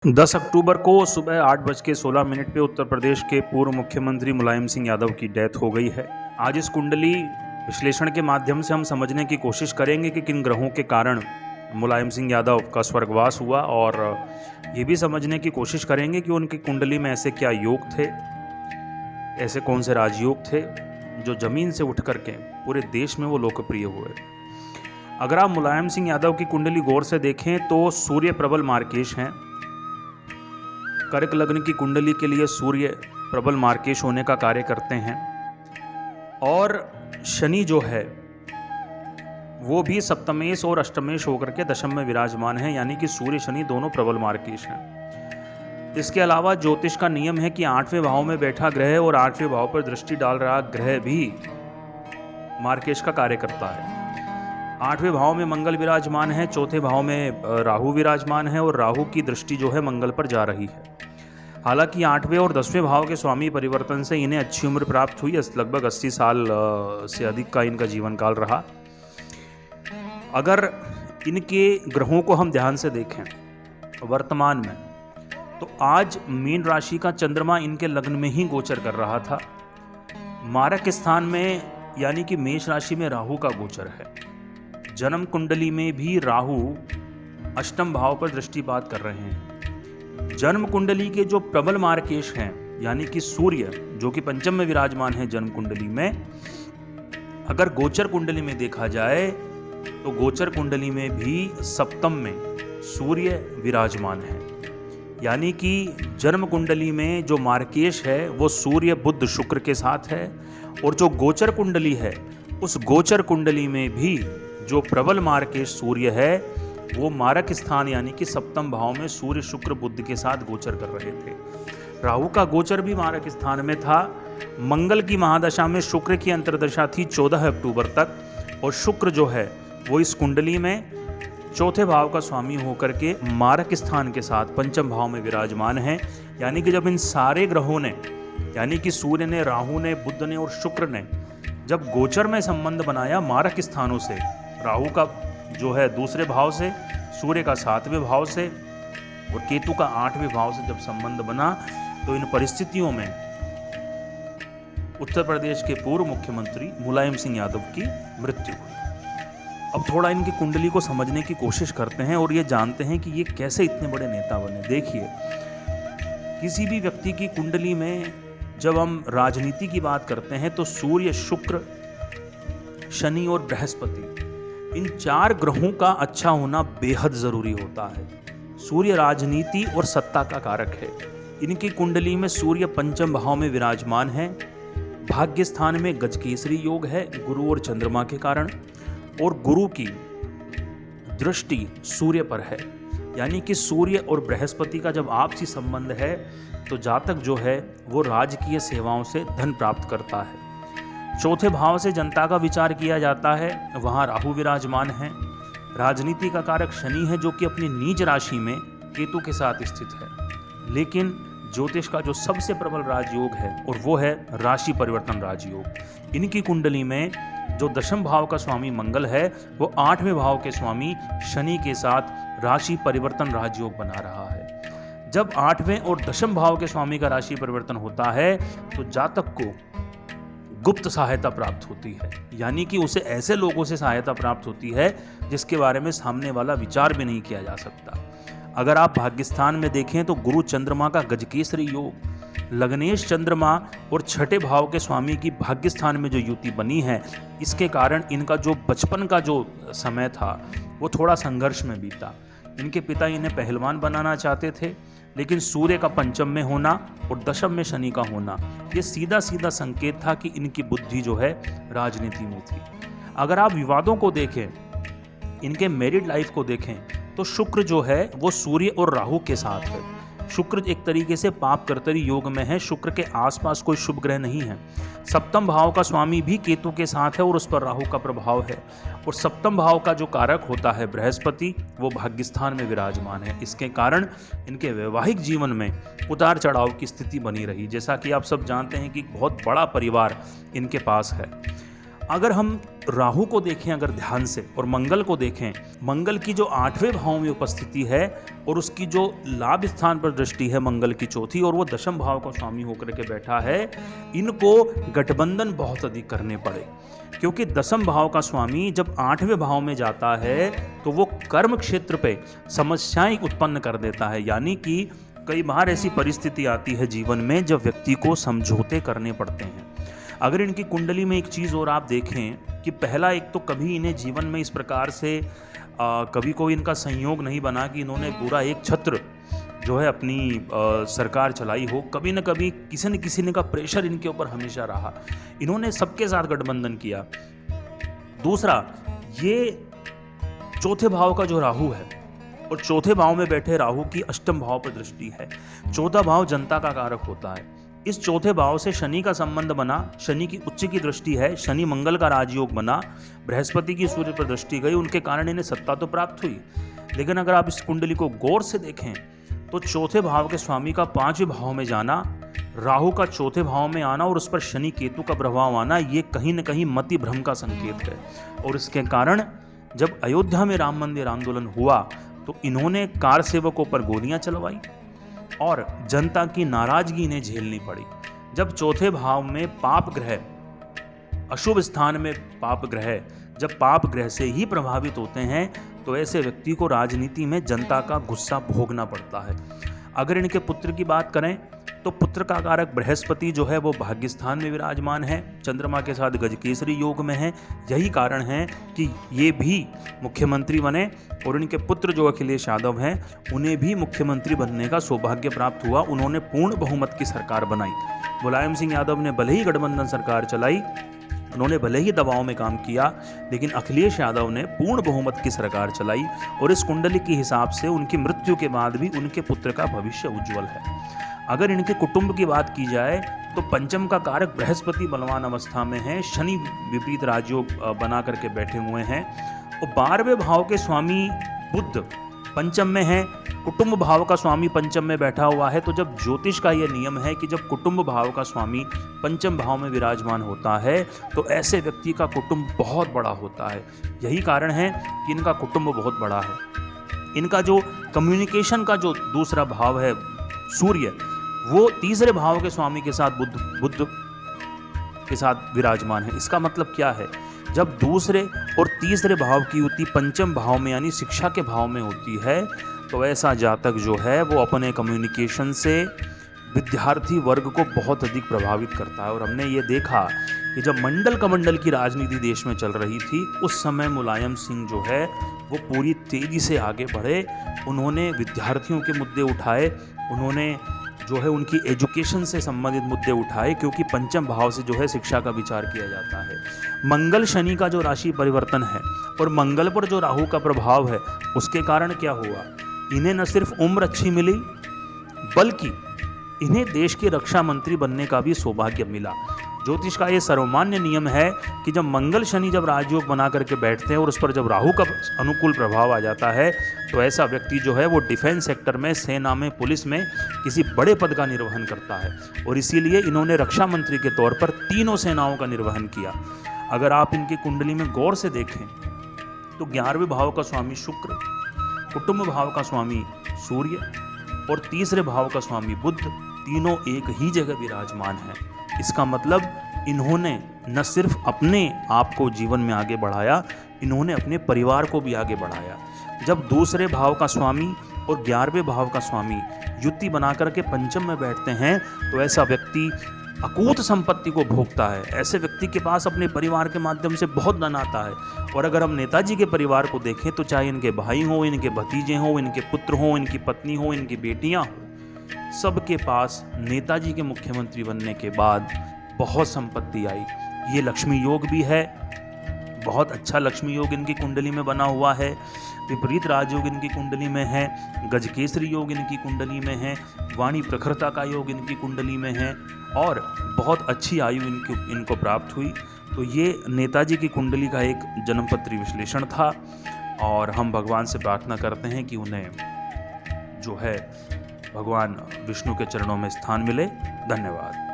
10 अक्टूबर को सुबह 8:16 पे उत्तर प्रदेश के पूर्व मुख्यमंत्री मुलायम सिंह यादव की डेथ हो गई है। आज इस कुंडली विश्लेषण के माध्यम से हम समझने की कोशिश करेंगे कि किन ग्रहों के कारण मुलायम सिंह यादव का स्वर्गवास हुआ, और ये भी समझने की कोशिश करेंगे कि उनकी कुंडली में ऐसे क्या योग थे, ऐसे कौन से राजयोग थे जो जमीन से उठ करके पूरे देश में वो लोकप्रिय हुए। अगर आप मुलायम सिंह यादव की कुंडली गौर से देखें तो सूर्य प्रबल मार्केश हैं। कर्क लग्न की कुंडली के लिए सूर्य प्रबल मार्केश होने का कार्य करते हैं, और शनि जो है वो भी सप्तमेश और अष्टमेश होकर के दशम में विराजमान है, यानी कि सूर्य शनि दोनों प्रबल मार्केश हैं। इसके अलावा ज्योतिष का नियम है कि 8वें भाव में बैठा ग्रह और 8वें भाव पर दृष्टि डाल रहा ग्रह भी मार्केश का कार्य करता है। 8वें भाव में मंगल विराजमान है, चौथे भाव में राहु विराजमान है, और राहु की दृष्टि जो है मंगल पर जा रही है। हालांकि 8वें और 10वें भाव के स्वामी परिवर्तन से इन्हें अच्छी उम्र प्राप्त हुई। लगभग 80 साल से अधिक का इनका जीवन काल रहा। अगर इनके ग्रहों को हम ध्यान से देखें वर्तमान में, तो आज मीन राशि का चंद्रमा इनके लग्न में ही गोचर कर रहा था। मारक स्थान में यानी कि मेष राशि में राहु का गोचर है। जन्म कुंडली में भी राहु अष्टम भाव पर दृष्टिपात कर रहे हैं। जन्म कुंडली के जो प्रबल मार्केश हैं यानी कि सूर्य जो कि पंचम में विराजमान है जन्म कुंडली में, अगर गोचर कुंडली में देखा जाए तो गोचर कुंडली में भी सप्तम में सूर्य विराजमान है, यानी कि जन्म कुंडली में जो मार्केश है वो सूर्य बुध शुक्र के साथ है, और जो गोचर कुंडली है उस गोचर कुंडली में भी जो प्रबल मार्केश सूर्य है वो मारक स्थान यानी कि सप्तम भाव में सूर्य शुक्र बुध के साथ गोचर कर रहे थे। राहु का गोचर भी मारक स्थान में था। मंगल की महादशा में शुक्र की अंतर्दशा थी 14 अक्टूबर तक, और शुक्र जो है वो इस कुंडली में चौथे भाव का स्वामी होकर के मारक स्थान के साथ पंचम भाव में विराजमान है। यानी कि जब इन सारे ग्रहों ने यानी कि सूर्य ने, राहु ने, बुध ने और शुक्र ने जब गोचर में संबंध बनाया मारक स्थानों से, राहु का जो है दूसरे भाव से, सूर्य का 7वें भाव से और केतु का 8वें भाव से जब संबंध बना, तो इन परिस्थितियों में उत्तर प्रदेश के पूर्व मुख्यमंत्री मुलायम सिंह यादव की मृत्यु हुई। अब थोड़ा इनकी कुंडली को समझने की कोशिश करते हैं और ये जानते हैं कि ये कैसे इतने बड़े नेता बने। देखिए, किसी भी व्यक्ति की कुंडली में जब हम राजनीति की बात करते हैं तो सूर्य, शुक्र, शनि और बृहस्पति, इन 4 ग्रहों का अच्छा होना बेहद जरूरी होता है। सूर्य राजनीति और सत्ता का कारक है। इनकी कुंडली में सूर्य पंचम भाव में विराजमान है। भाग्य स्थान में गजकेसरी योग है गुरु और चंद्रमा के कारण, और गुरु की दृष्टि सूर्य पर है, यानी कि सूर्य और बृहस्पति का जब आपसी संबंध है तो जातक जो है वो राजकीय सेवाओं से धन प्राप्त करता है। चौथे भाव से जनता का विचार किया जाता है, वहाँ राहु विराजमान है। राजनीति का कारक शनि है जो कि अपनी नीच राशि में केतु के साथ स्थित है। लेकिन ज्योतिष का जो सबसे प्रबल राजयोग है और वो है राशि परिवर्तन राजयोग। इनकी कुंडली में जो दशम भाव का स्वामी मंगल है वो 8वें भाव के स्वामी शनि के साथ राशि परिवर्तन राजयोग बना रहा है। जब 8वें और दशम भाव के स्वामी का राशि परिवर्तन होता है तो जातक को गुप्त सहायता प्राप्त होती है, यानी कि उसे ऐसे लोगों से सहायता प्राप्त होती है जिसके बारे में सामने वाला विचार भी नहीं किया जा सकता। अगर आप भाग्यस्थान में देखें तो गुरु चंद्रमा का गजकेसरी योग, लग्नेश चंद्रमा और छठे भाव के स्वामी की भाग्यस्थान में जो युति बनी है, इसके कारण इनका जो बचपन का जो समय था वो थोड़ा संघर्ष में बीता। इनके पिता इन्हें पहलवान बनाना चाहते थे, लेकिन सूर्य का पंचम में होना और दशम में शनि का होना ये सीधा सीधा संकेत था कि इनकी बुद्धि जो है राजनीति में थी। अगर आप विवादों को देखें, इनके मैरिड लाइफ को देखें, तो शुक्र जो है वो सूर्य और राहु के साथ है। शुक्र एक तरीके से पाप कर्तरी योग में है। शुक्र के आसपास कोई शुभ ग्रह नहीं है। सप्तम भाव का स्वामी भी केतु के साथ है और उस पर राहु का प्रभाव है, और सप्तम भाव का जो कारक होता है बृहस्पति वो भाग्यस्थान में विराजमान है। इसके कारण इनके वैवाहिक जीवन में उतार चढ़ाव की स्थिति बनी रही। जैसा कि आप सब जानते हैं कि बहुत बड़ा परिवार इनके पास है। अगर हम राहु को देखें अगर ध्यान से और मंगल को देखें, मंगल की जो 8वें भाव में उपस्थिति है और उसकी जो लाभ स्थान पर दृष्टि है मंगल की चौथी, और वो दशम भाव का स्वामी होकर के बैठा है, इनको गठबंधन बहुत अधिक करने पड़े। क्योंकि दशम भाव का स्वामी जब 8वें भाव में जाता है तो वो कर्म क्षेत्र पे समस्याएं उत्पन्न कर देता है। यानी कि कई बार ऐसी परिस्थिति आती है जीवन में जब व्यक्ति को समझौते करने पड़ते हैं। अगर इनकी कुंडली में एक चीज़ और आप देखें कि पहला, एक तो कभी इन्हें जीवन में इस प्रकार से कभी कोई इनका संयोग नहीं बना कि इन्होंने पूरा एक छत्र जो है अपनी सरकार चलाई हो। कभी न कभी किसी न किसी ने का प्रेशर इनके ऊपर हमेशा रहा। इन्होंने सबके साथ गठबंधन किया। दूसरा, ये चौथे भाव का जो राहु है और चौथे भाव में बैठे राहु की अष्टम भाव पर दृष्टि है। चौथा भाव जनता का कारक होता है। इस चौथे भाव से शनि का संबंध बना, शनि की उच्च की दृष्टि है, शनि मंगल का राजयोग बना, बृहस्पति की सूर्य पर दृष्टि गई, उनके कारण इन्हें सत्ता तो प्राप्त हुई। लेकिन अगर आप इस कुंडली को गौर से देखें तो चौथे भाव के स्वामी का 5वें भाव में जाना, राहु का चौथे भाव में आना और उस पर शनि केतु का प्रभाव आना, ये कहीं न कहीं मति भ्रम का संकेत है। और इसके कारण जब अयोध्या में राम मंदिर आंदोलन हुआ तो इन्होंने कार सेवकों पर गोलियां चलवाई और जनता की नाराजगी इन्हें झेलनी पड़ी। जब चौथे भाव में पाप ग्रह, अशुभ स्थान में पाप ग्रह जब पाप ग्रह से ही प्रभावित होते हैं तो ऐसे व्यक्ति को राजनीति में जनता का गुस्सा भोगना पड़ता है। अगर इनके पुत्र की बात करें तो पुत्र का कारक बृहस्पति जो है वो भाग्य स्थान में विराजमान है, चंद्रमा के साथ गजकेसरी योग में है। यही कारण है कि ये भी मुख्यमंत्री बने और इनके पुत्र जो अखिलेश यादव हैं उन्हें भी मुख्यमंत्री बनने का सौभाग्य प्राप्त हुआ। उन्होंने पूर्ण बहुमत की सरकार बनाई। मुलायम सिंह यादव ने भले ही गठबंधन सरकार चलाई, उन्होंने भले ही दबाव में काम किया, लेकिन अखिलेश यादव ने पूर्ण बहुमत की सरकार चलाई और इस कुंडली के हिसाब से उनकी मृत्यु के बाद भी उनके पुत्र का भविष्य उज्जवल है। अगर इनके कुटुंब की बात की जाए तो पंचम का कारक बृहस्पति बलवान अवस्था में है, शनि विपरीत राजयोग बना करके बैठे हुए हैं और 12वें भाव के स्वामी बुध पंचम में है, कुटुंब भाव का स्वामी पंचम में बैठा हुआ है। तो जब ज्योतिष का यह नियम है कि जब कुटुंब भाव का स्वामी पंचम भाव में विराजमान होता है तो ऐसे व्यक्ति का कुटुंब बहुत बड़ा होता है। यही कारण है कि इनका कुटुंब बहुत बड़ा है। इनका जो कम्युनिकेशन का जो दूसरा भाव है सूर्य, वो तीसरे भाव के स्वामी के साथ बुध के साथ विराजमान है। इसका मतलब क्या है, जब दूसरे और तीसरे भाव की युति पंचम भाव में यानी शिक्षा के भाव में होती है तो ऐसा जातक जो है वो अपने कम्युनिकेशन से विद्यार्थी वर्ग को बहुत अधिक प्रभावित करता है। और हमने ये देखा कि जब मंडल कमंडल की राजनीति देश में चल रही थी उस समय मुलायम सिंह जो है वो पूरी तेजी से आगे बढ़े। उन्होंने विद्यार्थियों के मुद्दे उठाए, उन्होंने जो है उनकी एजुकेशन से संबंधित मुद्दे उठाए, क्योंकि पंचम भाव से जो है शिक्षा का विचार किया जाता है। मंगल शनि का जो राशि परिवर्तन है और मंगल पर जो राहु का प्रभाव है उसके कारण क्या हुआ, इन्हें न सिर्फ उम्र अच्छी मिली बल्कि इन्हें देश के रक्षा मंत्री बनने का भी सौभाग्य मिला। ज्योतिष का ये सर्वमान्य नियम है कि जब मंगल शनि जब राजयोग बना करके बैठते हैं और उस पर जब राहु का अनुकूल प्रभाव आ जाता है तो ऐसा व्यक्ति जो है वो डिफेंस सेक्टर में, सेना में, पुलिस में किसी बड़े पद का निर्वहन करता है। और इसीलिए इन्होंने रक्षा मंत्री के तौर पर तीनों सेनाओं का निर्वहन किया। अगर आप इनकी कुंडली में गौर से देखें तो 11वें भाव का स्वामी शुक्र, कुटुंब भाव का स्वामी सूर्य और तीसरे भाव का स्वामी बुध, तीनों एक ही जगह विराजमान है। इसका मतलब इन्होंने न सिर्फ अपने आप को जीवन में आगे बढ़ाया, इन्होंने अपने परिवार को भी आगे बढ़ाया। जब दूसरे भाव का स्वामी और 11वें भाव का स्वामी युति बना करके पंचम में बैठते हैं तो ऐसा व्यक्ति अकूत संपत्ति को भोगता है। ऐसे व्यक्ति के पास अपने परिवार के माध्यम से बहुत धन आता है। और अगर हम नेताजी के परिवार को देखें तो चाहे इनके भाई हों, इनके भतीजे हों, इनके पुत्र हों, इनकी पत्नी हो, इनकी बेटियां हों, सबके पास नेताजी के मुख्यमंत्री बनने के बाद बहुत संपत्ति आई। ये लक्ष्मी योग भी है, बहुत अच्छा लक्ष्मी योग इनकी कुंडली में बना हुआ है। विपरीत राजयोग इनकी कुंडली में है, गजकेसरी योग इनकी कुंडली में है, वाणी प्रखरता का योग इनकी कुंडली में है और बहुत अच्छी आयु इनको प्राप्त हुई। तो ये नेताजी की कुंडली का एक जन्मपत्री विश्लेषण था और हम भगवान से प्रार्थना करते हैं कि उन्हें जो है भगवान विष्णु के चरणों में स्थान मिले। धन्यवाद।